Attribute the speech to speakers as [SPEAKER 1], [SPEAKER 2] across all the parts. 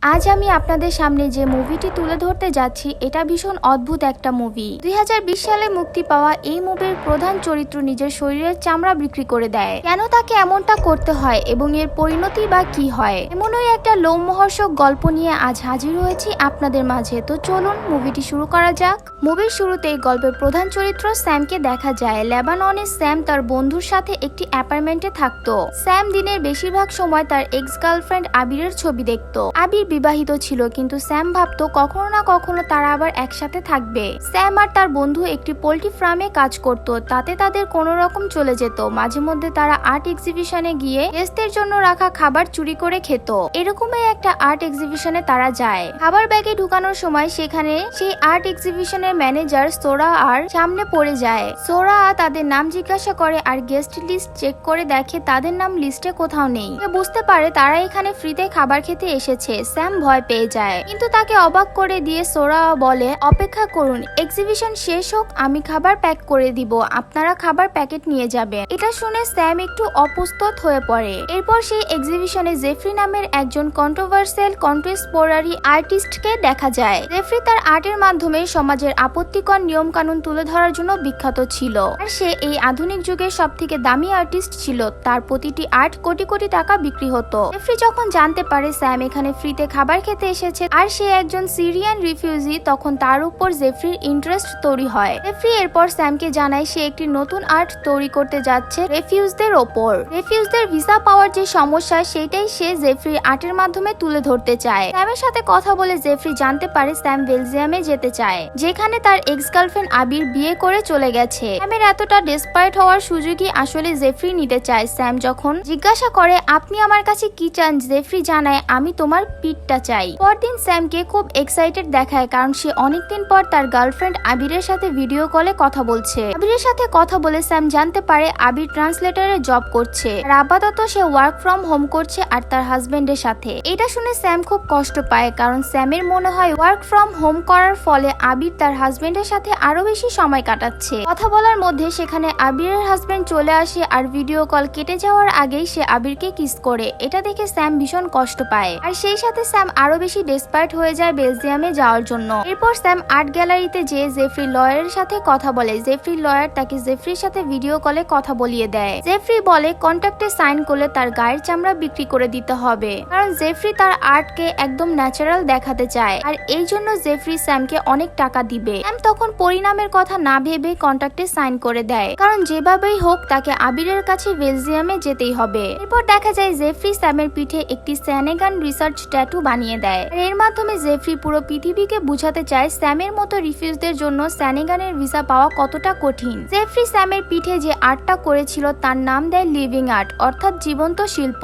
[SPEAKER 1] আজ আমি আপনাদের সামনে যে মুভিটি তুলে ধরতে যাচ্ছি এটা ভীষণ অদ্ভুত একটা মুভি। 2020 সালে মুক্তি পাওয়া এই মুভির প্রধান চরিত্র নিজের শরীরের চামড়া বিক্রি করে দেয়। কেন তাকে এমনটা করতে হয় এবং এর পরিণতি বা কি হয়, এমনই একটা লোমহর্ষক গল্প নিয়ে আজ হাজির হয়েছি আপনাদের মাঝে। তো চলুন মুভিটি শুরু করা যাক। মুভির শুরুতেই গল্পের প্রধান চরিত্র স্যামকে দেখা যায়। লেবাননে স্যাম তার বন্ধুর সাথে একটি অ্যাপার্টমেন্টে থাকতো। স্যাম দিনের বেশিরভাগ সময় তার এক্স গার্লফ্রেন্ড আবিরের ছবি দেখত। আবির বিবাহিত ছিল, কিন্তু স্যাম ভাবতো কখনো না কখনো তারা আবার একসাথে থাকবে। স্যাম আর তার বন্ধু একটি পোল্ট্রি ফার্মে কাজ করত, তাতে তাদের কোনো রকম চলে যেত। মাঝে মধ্যে তারা আর্ট এক্সিবিশনে গিয়ে গেস্টদের জন্য রাখা খাবার চুরি করে খেত। এরকমই একটা আর্ট এক্সিবিশনে তারা যায়। খাবার ব্যাগে ঢুকানোর সময় সেখানে সেই আর্ট এক্সিবিশনের ম্যানেজার সোরা আর সামনে পড়ে যায়। সোরা তাদের নাম জিজ্ঞাসা করে আর গেস্ট লিস্ট চেক করে দেখে তাদের নাম লিস্টে কোথাও নেই। বুঝতে পারে তারা এখানে ফ্রিতে খাবার খেতে এসেছে। স্যাম ভয় পেয়ে যায়, কিন্তু তাকে অবাক করে দিয়ে সোরা বলে অপেক্ষা করুন, এক্সিবিশন শেষ হোক, আমি খাবার প্যাক করে দিব, আপনারা খাবার প্যাকেট নিয়ে যাবেন। এটা শুনে স্যাম একটু অপ্রস্তুত হয়ে পড়ে। এরপর সেই এক্সিবিশনে জেফরি নামের একজন কন্ট্রোভার্সিয়াল কন্টেম্পোরারি আর্টিস্টকে দেখা যায়। জেফরি তার আর্টের মাধ্যমে সমাজের আপত্তিকর নিয়ম কানুন তুলে ধরার জন্য বিখ্যাত ছিল, আর সে এই আধুনিক যুগের সবথেকে দামি আর্টিস্ট ছিল। তার প্রতিটি আর্ট কোটি কোটি টাকা বিক্রি হতো। জেফরি যখন জানতে পারে স্যাম এখানে ফ্রিতে খাবার খেতে এসেছে আর সে একজন সিরিয়ান রিফিউজি, তখন তার উপর জেফরির ইন্টারেস্ট তৈরি হয়। জেফরি এরপর স্যামকে জানায় সে একটি নতুন আর্ট তৈরি করতে যাচ্ছে রেফিউজদের ওপর। রেফিউজদের ভিসা পাওয়ার যে সমস্যা সেটাই সে জেফরির আর্টের মাধ্যমে তুলে ধরতে চায়। স্যামের সাথে কথা বলে জেফরি জানতে পারে স্যাম বেলজিয়ামে যেতে চায়, যেখানে তার এক্স গার্লফ্রেন্ড আবির বিয়ে করে চলে গেছে। স্যামের এতটা ডেসপারেট হওয়ার সুযোগই আসলে জেফরি নিতে চায়। স্যাম যখন জিজ্ঞাসা করে আপনি আমার কাছে কি চান, জেফরি জানায় আমি তোমার পিঠটা চাই। পরদিন স্যামকে খুব এক্সাইটেড দেখায়, কারণ সে অনেকদিন পর তার গার্লফ্রেন্ড আবিরের সাথে ভিডিও কলে কথা বলছে। আবিরের সাথে কথা বলে স্যাম জানতে পারে আবির ট্রান্সলেটরে জব করছে আর আপাতত সে ওয়ার্ক ফ্রম হোম করছে আর তার হাজবেন্ডের সাথে। এটা শুনে স্যাম খুব কষ্ট পায়, কারণ স্যামের মনে হয় ওয়ার্ক ফ্রম হোম করার ফলে আবির তার হাজবেন্ডের সাথে আরো বেশি সময় কাটাচ্ছে। কথা বলার মধ্যে সেখানে আবিরের হাজবেন্ড চলে আসে আর ভিডিও কল কেটে যাওয়ার আগেই সে আবিরকে কিস করে। এটা দেখে স্যাম ভীষণ কষ্ট পায়, আর সেই সাথে স্যাম আরো বেশি ডেসপারেট হয়ে যায় বেলজিয়ামে যাওয়ার জন্য। এরপর স্যাম আর্ট গ্যালারিতে যেয়ে জেফরি লয়ারের সাথে কথা বলে। জেফরি লয়ার তাকে জেফরির সাথে ভিডিও কলে কথা বলিয়ে দেয়। জেফরি বলে কন্ট্রাক্টে সাইন করলে তার গায়ের চামড়া বিক্রি করে দিতে হবে, কারণ জেফরি তার আর্টকে একদম ন্যাচারাল দেখাতে চায়, আর এই জন্য জেফরি স্যামকে অনেক টাকা দিবে। স্যাম তখন পরিণামের কথা না ভেবে কন্ট্রাক্টে সাইন করে দেয়, কারণ যেভাবেই হোক তাকে আবিরের কাছে বেলজিয়ামে যেতেই হবে। এরপর দেখা যায় জেফরি স্যামের পিঠে একটি স্যানেগান রিসার্চ ট্যাটু বানিয়ে দেয়। এর মাধ্যমে জেফরি পুরো পৃথিবীকে বুঝাতে চায় স্যামের মতো রিফিউজদের জন্য স্যানেগানের ভিসা পাওয়া কতটা কঠিন। জেফরি স্যামের পিঠে যে আর্টটা করেছিল তার নাম দেয় লিভিং আর্ট, অর্থাৎ জীবন্ত শিল্প।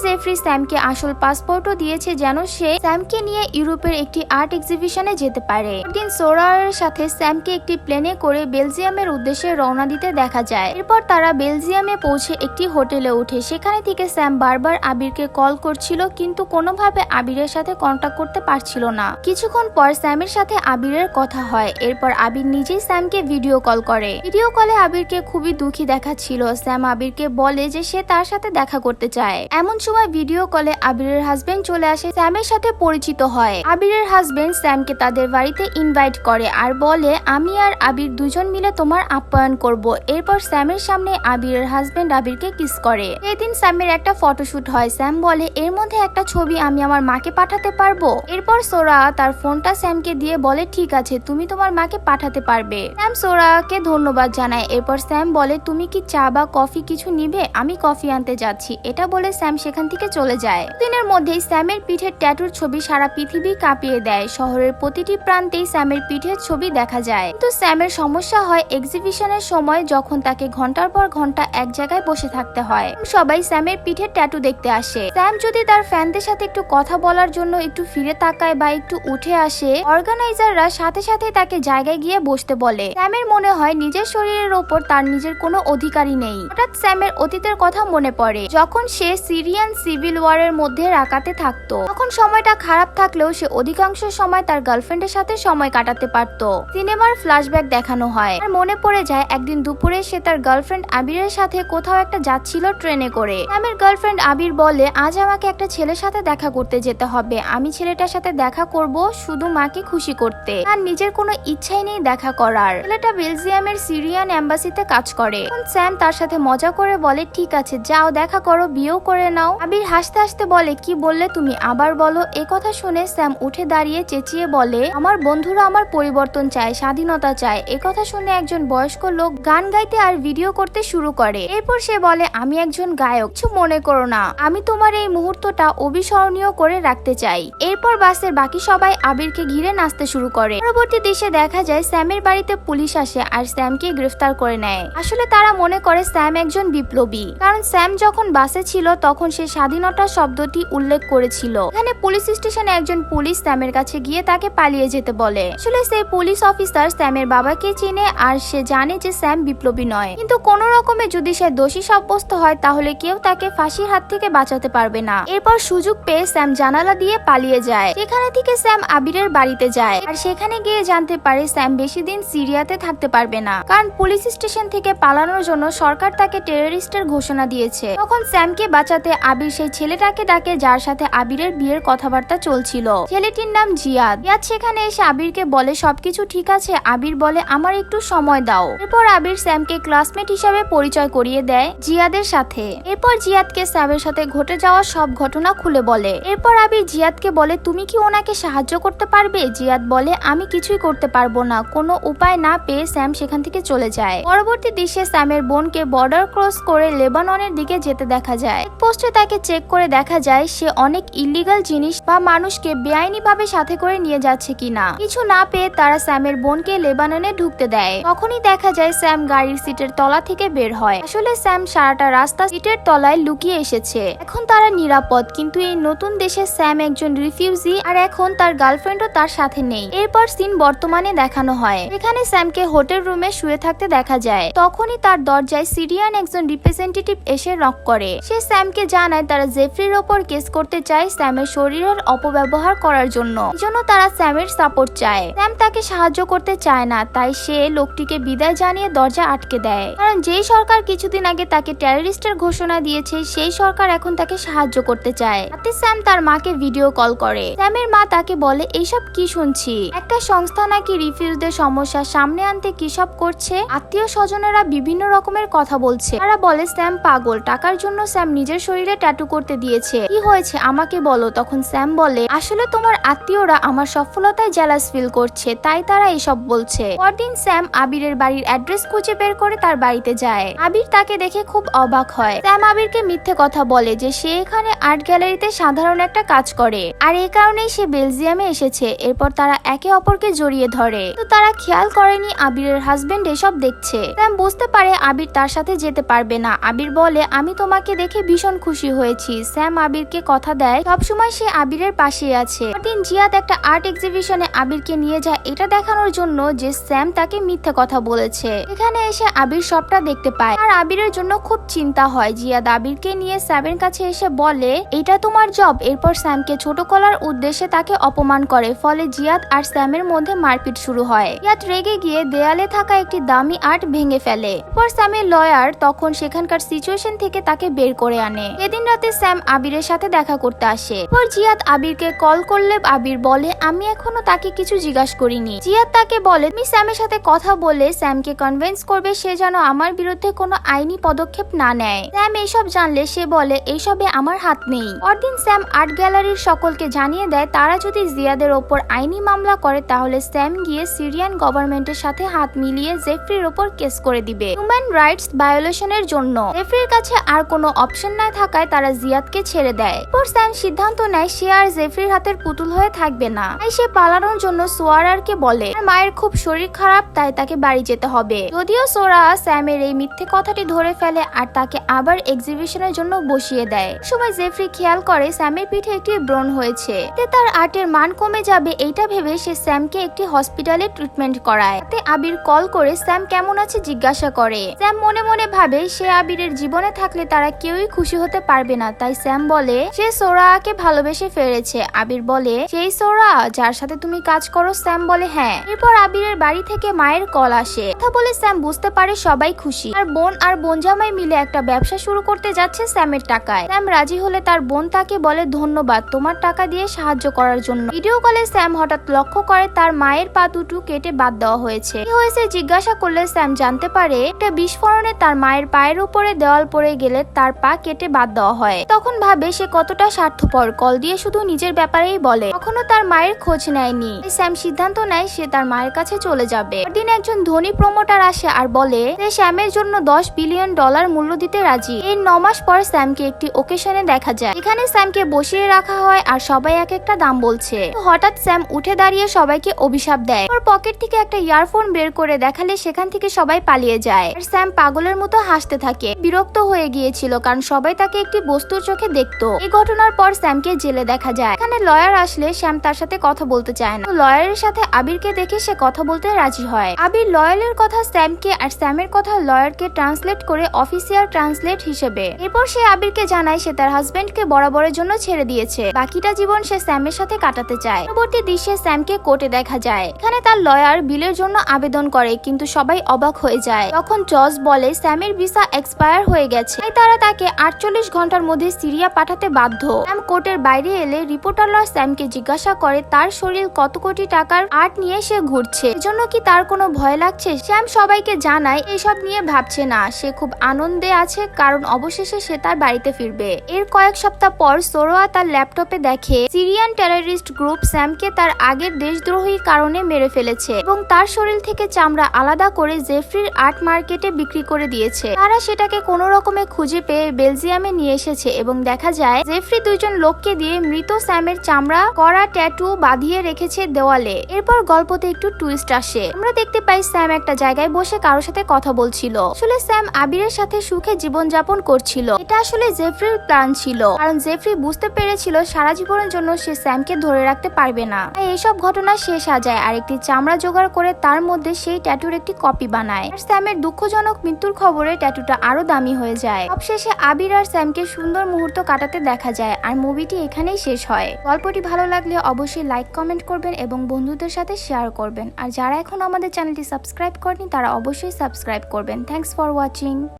[SPEAKER 1] জেফরি স্যামকে আসল পাসপোর্টও দিয়েছে যেন সে স্যামকে নিয়ে ইউরোপের একটি আর্ট এক্সিবিশনে যেতে পারে। একদিন সোরার সাথে স্যামকে একটি প্লেনে করে বেলজিয়ামের উদ্দেশ্যে রওনা দিতে দেখা যায়। এরপর তারা বেলজিয়ামে পৌঁছে একটি হোটেলে ওঠে। সেখানে থেকে স্যাম বারবার আবিরকে কল করছিল, কিন্তু কোনোভাবে আবিরের সাথে কন্ট্যাক্ট করতে পারছিল না। কিছুক্ষণ পর স্যামের সাথে আবিরের কথা হয়। এরপর আবির নিজেই স্যামকে ভিডিও কল করে। ভিডিও কলে আবিরকে খুবই দুঃখী দেখাচ্ছিল। স্যাম আবিরকে বলে যে সে তার সাথে দেখা করতে চায়। এমন সময় ভিডিও কলে আবিরের হাজবেন্ড চলে আসে, স্যামের সাথে পরিচিত হয়। আবিরের হাজবেন্ড স্যামকে তাদের বাড়িতে ইনভাইট করে আর বলে আমি আর আবির দুজন মিলে তোমার আপ্যায়ন করব। এরপর স্যামের সামনে আবিরের হাজবেন্ড আবিরকে কিস করে। এদিন স্যামের একটা ফটোশুট হয়। স্যাম বলে এর মধ্যে একটা ছবি আমি আমার মাকে পাঠাতে পারবো। এরপর সোরা তার ফোনটা স্যামকে দিয়ে বলে ঠিক আছে, তুমি তোমার মাকে পাঠাতে পারবে। স্যাম সোরাকে ধন্যবাদ জানায়। এরপর স্যাম বলে তুমি কি চা বা কফি কিছু নিবে, আমি কফি আনতে যাচ্ছি। এটা বলে স্যাম সেখান থেকে চলে যায়। দিনের মধ্যেই স্যামের পিঠের ট্যাটুর ছবি সারা পৃথিবী কাঁপিয়ে দেয়। শহরের প্রতিটি প্রান্তেই স্যামের পিঠের ছবি দেখা যায়। কিন্তু স্যামের সমস্যা হয় এক্সিবিশনের সময়, যখন তাকে ঘন্টার পর ঘন্টা এক জায়গায় বসে থাকতে হয়। সবাই স্যামের পিঠের ট্যাটু দেখতে আসে। স্যাম যদি তার ফ্যানদের সাথে একটু কথা বলার জন্য একটু ফিরে তাকায় বা একটু উঠে আসে, অর্গানাইজাররা সাথে সাথে তাকে জায়গায় গিয়ে বসতে বলে। স্যামের মনে হয় নিজের শরীরের ওপর তার নিজের কোনো অধিকারই নেই। হঠাৎ স্যামের অতীতের কথা মনে পড়ে, যখন সে সিরিয়ান সিভিল ওয়ারের মধ্যে রাকাতে থাকতো। তখন সময়টা খারাপ থাকলেও সে অধিকাংশ সময় তার গার্লফ্রেন্ডের সাথে সময় কাটাতে পারত। সিনেমার ফ্ল্যাশব্যাক দেখানো হয় আর মনে পড়ে যায় একদিন দুপুরে সে তার গার্লফ্রেন্ড আবিরের সাথে কোথাও একটা যাচ্ছিল ট্রেনে করে। স্যামের গার্লফ্রেন্ড আবির বলে আজ আমাকে একটা ছেলের সাথে দেখা করতে যেতে যেতে হবে, আমি ছেলেটার সাথে দেখা করব শুধু মাকে খুশি করতে, আর নিজের কোনো ইচ্ছাই নেই দেখা করার। ছেলেটা বেলজিয়ামের সিরিয়ান এম্বাসিতে কাজ করে। স্যাম তার সাথে মজা করে বলে ঠিক আছে যাও দেখা করো, বিয়েও করে নাও। আবির হাসতে হাসতে বলে কি বললে তুমি, আবার বলো। কথা শুনে স্যাম উঠে দাঁড়িয়ে চেঁচিয়ে বলে আমার বন্ধুরা আমার পরিবর্তন চায়, স্বাধীনতা চায়। কথা শুনে একজন বয়স্ক লোক গান গাইতে আর ভিডিও করতে শুরু করে। এরপর সে বলে আমি একজন গায়ক, কিছু মনে করো না, আমি তোমার এই মুহূর্তটা অবিস্মরণীয় করে রাখতে চাই। এরপর বাসের বাকি সবাই আবিরকে ঘিরে নাচতে শুরু করে। পরবর্তী দৃশ্যে দেখা যায় স্যামের বাড়িতে পুলিশ আসে আর স্যামকে গ্রেফতার করে নেয়। আসলে তারা মনে করে স্যাম একজন বিপ্লবী, কারণ স্যাম যখন বাসে ছিল তখন সে স্বাধীনতা শব্দটি উল্লেখ করেছিল। এখানে পুলিশ স্টেশনে একজন পুলিশ স্যামের কাছে গিয়ে তাকে পালিয়ে যেতে বলে। আসলে সেই পুলিশ অফিসার স্যামের বাবাকে চেনে আর সে জানে যে স্যাম বিপ্লবী নয়, কিন্তু কোন রকমে যদি সে দোষী সাব্যস্ত হয় তাহলে কেউ তাকে ফাঁসির হাত থেকে বাঁচাতে পারবে না। এরপর সুযোগ পেয়ে স্যাম জানালা দিয়ে পালিয়ে যায়। সেখানে থেকে স্যাম আবিরের বাড়িতে যায় আর সেখানে গিয়ে জানতে পারে স্যাম বেশি দিন সিরিয়াতে থাকতে পারবে না, কারণ পুলিশ স্টেশন থেকে পালানোর জন্য সরকার তাকে টেররিস্টের ঘোষণা দিয়েছে। তখন স্যামকে বাঁচাতে আবির সেই ছেলেটাকে ডাকে যার সাথে আবিরের বিয়ের কথাবার্তা চলছিল। ছেলেটির নাম জিয়াদ। সেখানে এসে আবিরকে বলে সবকিছু ঠিক আছে। আবির বলে আমার একটু সময় দাও। এরপর আবির স্যামকে ক্লাসমেট হিসাবে পরিচয় করিয়ে দেয় জিয়াদের সাথে। এরপর জিয়াদকে স্যামের সাথে ঘটে যাওয়া সব ঘটনা খুলে বলে। এরপর আবির জিয়াদকে বলে তুমি কি ওনাকে সাহায্য করতে পারবে? জিয়াদ বলে আমি কিছুই করতে পারবো না। কোনো উপায় না পেয়ে স্যাম সেখান থেকে চলে যায়। পরবর্তী দৃশ্যে স্যামের বোনকে বর্ডার ক্রস করে লেবাননের দিকে যেতে দেখা যায়। পোস্টে তাকে চেক করে দেখা যায় সে অনেক ইল্লিগাল জিনিস বা মানুষকে বেআইনি ভাবে সাথে করে নিয়ে যাচ্ছে কিনা। কিছু না পেয়ে তারা স্যামের বোনকে লেবাননে ঢুকতে দেয়। তখনই দেখা যায় স্যাম গাড়ির সিটের তলা থেকে বের হয়। আসলে স্যাম সারাটা রাস্তা সিটের তলায় লুকিয়ে এসেছে। এখন তারা নিরাপদ, কিন্তু এই নতুন দেশে স্যাম একজন রিফিউজি আর এখন তার গার্লফ্রেন্ডও তার সাথে নেই। এরপর সিন বর্তমানে দেখানো হয়। এখানে স্যামকে হোটেল রুমে শুয়ে থাকতে দেখা যায়। তখনই তার দরজায় সিরিয়ান একজন রিপ্রেজেন্টেটিভ এসে নক করে। সে স্যামকে জানায় তারা জেফরির ওপর কেস করতে চায় স্যামের শরীরের অপব্যবহার করার জন্য। এজন্য তারা স্যামের সাপোর্ট চায়। স্যাম তাকে সাহায্য করতে চায় না, তাই সে লোকটিকে বিদায় জানিয়ে দরজা আটকে দেয়। কারণ যেই সরকার কিছুদিন আগে তাকে টেররিস্টের ঘোষণা দিয়েছে সেই সরকার এখন তাকে সাহায্য করতে চায়। তাতে স্যাম তার মাকে ভিডিও কল করে। স্যামের মা তাকে বলে এইসব কি শুনছি, একটা সংস্থা নাকি রিফিউজদের সমস্যা সামনে আনতে কি সব করছে। আত্মীয় স্বজনেরা বিভিন্ন রকমের কথা বলছে। তারা বলে স্যাম পাগল, টাকার জন্য স্যাম নিজের শরীরে ট্যাটু করতে দিয়েছে। কি হয়েছে আমাকে বলো। তখন স্যাম বলে আসলে তোমার আত্মীয়রা আমার সফলতায় জেলাস ফিল করছে, তাই তারা এসব বলছে। পরদিন স্যাম আবিরের বাড়ির অ্যাড্রেস খুঁজে বের করে তার বাড়িতে যায়। আবির তাকে দেখে খুব অবাক হয়। স্যাম আবিরকে মিথ্যে কথা বলে যে সে এখানে আর্ট গ্যালারিতে সাধারণ একটা কাজ করে আর এই কারণেই সে বেলজিয়ামে এসেছে। এরপর তারা একে অপরকে জড়িয়ে ধরে, তো তারা খেয়াল করেনি আবিরের হাজবেন্ড এসব দেখছে। স্যাম বুঝতে পারে আবির তার সাথে যেতে পারবে না। আবির বলে আমি তোমাকে দেখে ভীষণ খুশি হয়েছি। স্যাম আবিরকে কথা দেয় সবসময় সে আবিরের পাশে আছে। পরদিন জিয়াদ একটা আর্ট এক্সিবিশনে আবিরকে নিয়ে যায় এটা দেখানোর জন্য যে স্যাম তাকে মিথ্যে কথা বলেছে। এখানে এসে আবির সবটা দেখতে পায় আর আবিরের জন্য খুব চিন্তা হয়। জিয়াদ আবিরকে নিয়ে স্যামের কাছে এসে বলে এটা তোমার জব। এরপর স্যামকে ছোট করার উদ্দেশ্যে তাকে অপমান করে, ফলে জিয়াদ আর স্যামের মধ্যে মারপিট শুরু হয়। জিয়াদ রেগে গিয়ে দেয়ালে থাকা একটি দামি আর্ট ভেঙে ফেলে। এরপর স্যামের লয়ার তখন সেখানকার সিচুয়েশন থেকে তাকে বের করে আনে। সেদিন রাতে স্যাম আবিরের সাথে দেখা করতে আসে। এরপর জিয়াদ আবিরকে কল করলে আবির বলে আমি এখনো তাকে কিছু জিজ্ঞাসা করিনি। জিয়াদ তাকে বলে তুমি স্যামের সাথে কথা বলে স্যামকে কনভিন্স করবে সে যেন আমার বিরুদ্ধে কোনো আইনি পদক্ষেপ না নেয়। স্যাম এইসব জানলে সে বলে এইসবে আমার হাত নেই। পরদিন স্যাম আর্ট গ্যালারির সকলকে জানিয়ে দেয় তারা যদি জিয়াদের ওপর আইনি মামলা করে তাহলে স্যাম গিয়ে সিরিয়ান গভর্নমেন্টের সাথে হাত মিলিয়ে জেফরির ওপর কেস করে দিবে হিউম্যান রাইটস ভায়োলেশনের জন্য। জেফরির কাছে আর কোনো অপশন না থাকায় তারা জিয়াদকে ছেড়ে দেয়। এরপর স্যাম সিদ্ধান্ত নেয় সে আর জেফরির হাতের পুতুল হয়ে থাকবে না, তাই সে পালানোর জন্য সোয়ারারকে বলে মায়ের খুব শরীর খারাপ তাই তাকে বাড়ি যেতে হবে। যদিও সোরা স্যামের এই মিথ্যে কথাটি ধরে ফেলে আর তাকে আবার এক্সিবিশনের জন্য বসিয়ে দেয়। সময় জেফরি খেয়াল করে স্যামের পিঠে একটি ব্রণ হয়েছে, এতে তার আর্টের মান কমে যাবে। এইটা ভেবে সে স্যামকে একটি হসপিটালে ট্রিটমেন্ট করায়। তাতে আবির কল করে স্যাম কেমন আছে জিজ্ঞাসা করে। স্যাম মনে মনে ভাবে সে আবিরের জীবনে থাকলে তারা কেউই খুশি হতে পারবে না, তাই স্যাম বলে সে সোরাকে ভালোবেসে ফেলেছে। আবির বলে সেই সোরা যার সাথে তুমি কাজ করো? স্যাম বলে হ্যাঁ। এরপর আবিরের বাড়ি থেকে মায়ের কল আসে। কথা বলে স্যাম বুঝতে পারে সবাই খুশি আর বোন আর বোনজামাই মিলে একটা ব্যবসা শুরু করতে যাচ্ছে স্যামের টাকায়। স্যাম রাজি হলে তার বোন তাকে বলে ধন্যবাদ ধন্যবাদ তোমার টাকা দিয়ে সাহায্য করার জন্য। ভিডিও কলে স্যাম হঠাৎ লক্ষ্য করে তার মায়ের পা দুটো কেটে বাদ দেওয়া হয়েছে। কি হয়েছে জিজ্ঞাসা করলে স্যাম জানতে পারে একটা বিস্ফোরণে তার মায়ের পায়ের উপরে দেওয়াল পড়ে গেলে তার পা কেটে বাদ দেওয়া হয়। তখন ভাবে সে কতটা স্বার্থপর, কল দিয়ে শুধু নিজের ব্যাপারেই বলে, কখনো তার মায়ের খোঁজ নেয়নি। স্যাম সিদ্ধান্ত নেয় সে তার মায়ের কাছে চলে যাবে। পরদিন একজন ধনী প্রমোটার আসে আর বলে সে স্যামের জন্য $10 বিলিয়ন মূল্য দিতে রাজি। এর 9 মাস পর স্যামকে একটি ওকেশনে দেখা যায়, এখানে স্যামকে বসিয়ে রাখা হয় আর সবাই এক একটা দাম বলছে। হঠাৎ স্যাম উঠে দাঁড়িয়ে সবাইকে অভিশাপ দেয়। ওর পকেট থেকে একটা ইয়ারফোন বের করে দেখালে সেখান থেকে সবাই পালিয়ে যায়। আর স্যাম পাগলের মতো হাসতে থাকে। বিরক্ত হয়ে গিয়েছিল কারণ সবাই তাকে একটি বস্তুর চোখে দেখতো। এই ঘটনার পর স্যামকে জেলে দেখা যায়। এখানে লয়ার আসলে স্যাম তার সাথে কথা বলতে চায় না। লয়ারের সাথে আবিরকে দেখে সে কথা বলতে রাজি হয়। আবির লয়ারের কথা স্যামকে আর স্যামের কথা লয়ারকে ট্রান্সলেট করে অফিসিয়াল ট্রান্সলেট হিসেবে। এরপর সে আবিরকে জানায় সে তার হাজবেন্ডকে বরাবরের জন্য ছেড়ে দিয়েছে, বাকিটা জীবন সে স্যামের সাথে কাটাতে চায়। পরবর্তী দৃশ্যে স্যামকে কোর্টে দেখা যায়। এখানে তার লয়ার বিলের জন্য আবেদন করে কিন্তু সবাই অবাক হয়ে যায়। তখন জজ বলে স্যামের ভিসা এক্সপায়ার হয়ে গেছে, তাই তারা তাকে 48 ঘন্টার মধ্যে সিরিয়া পাঠাতে বাধ্য। স্যাম কোর্টের বাইরে এলে রিপোর্টাররা স্যামকে জিজ্ঞাসা করে তার শরীর কত কোটি টাকার আর্ট নিয়ে সে ঘুরছে, এজন্য কি তার কোনো ভয় লাগছে। স্যাম সবাইকে জানায় এসব নিয়ে ভাবছে না, সে খুব আনন্দে আছে কারণ অবশেষে সে তার বাড়িতে ফিরবে। এর কয়েক সপ্তাহ পর সোরোয়া তার ল্যাপটপে দেখে সিরিয়ান টেররিস্ট গ্রুপ স্যামকে তার আগের দেশদ্রোহী কারণে মেরে ফেলেছে এবং তার শরীর থেকে চামড়া আলাদা করে জেফ্রির আর্ট মার্কেটে বিক্রি করে দিয়েছে। তারা সেটাকে কোনো রকমে খুঁজে পেয়ে বেলজিয়ামে নিয়ে এসেছে এবং দেখা যায় জেফ্রি দুইজন লোককে দিয়ে মৃত স্যামের চামড়া করা ট্যাটু বাঁধিয়ে রেখেছে দেওয়ালে। এরপর গল্পতে একটু টুইস্ট আসে। আমরা দেখতে পাই স্যাম একটা জায়গায় বসে কারোর সাথে কথা বলছিল। আসলে স্যাম আবিরের সাথে সুখে জীবনযাপন করছিল। এটা আসলে জেফ্রির প্ল্যান ছিল, কারণ জেফ্রি বুঝতে পেরেছিল সারা জীবনের জন্য সে স্যামকে ধরে রাখতে পারবে না। তাই এইসব ঘটনা সে সাজায় আর একটি চামড়া জোগাড় করে তার মধ্যে সেই ট্যাটুর একটি কপি বানায়। আর স্যামের দুঃখজনক মৃত্যুর খবরে ট্যাটুটা আরো দামি হয়ে যায়। সবশেষে আবির আর স্যামকে সুন্দর মুহূর্ত কাটাতে দেখা যায় আর মুভিটি এখানেই শেষ হয়। গল্পটি ভালো লাগলে অবশ্যই লাইক কমেন্ট করবেন এবং বন্ধুদের সাথে শেয়ার করবেন। আর যারা এখন আমাদের চ্যানেলটি সাবস্ক্রাইব করেনি তারা অবশ্যই সাবস্ক্রাইব করবেন। Thanks for watching.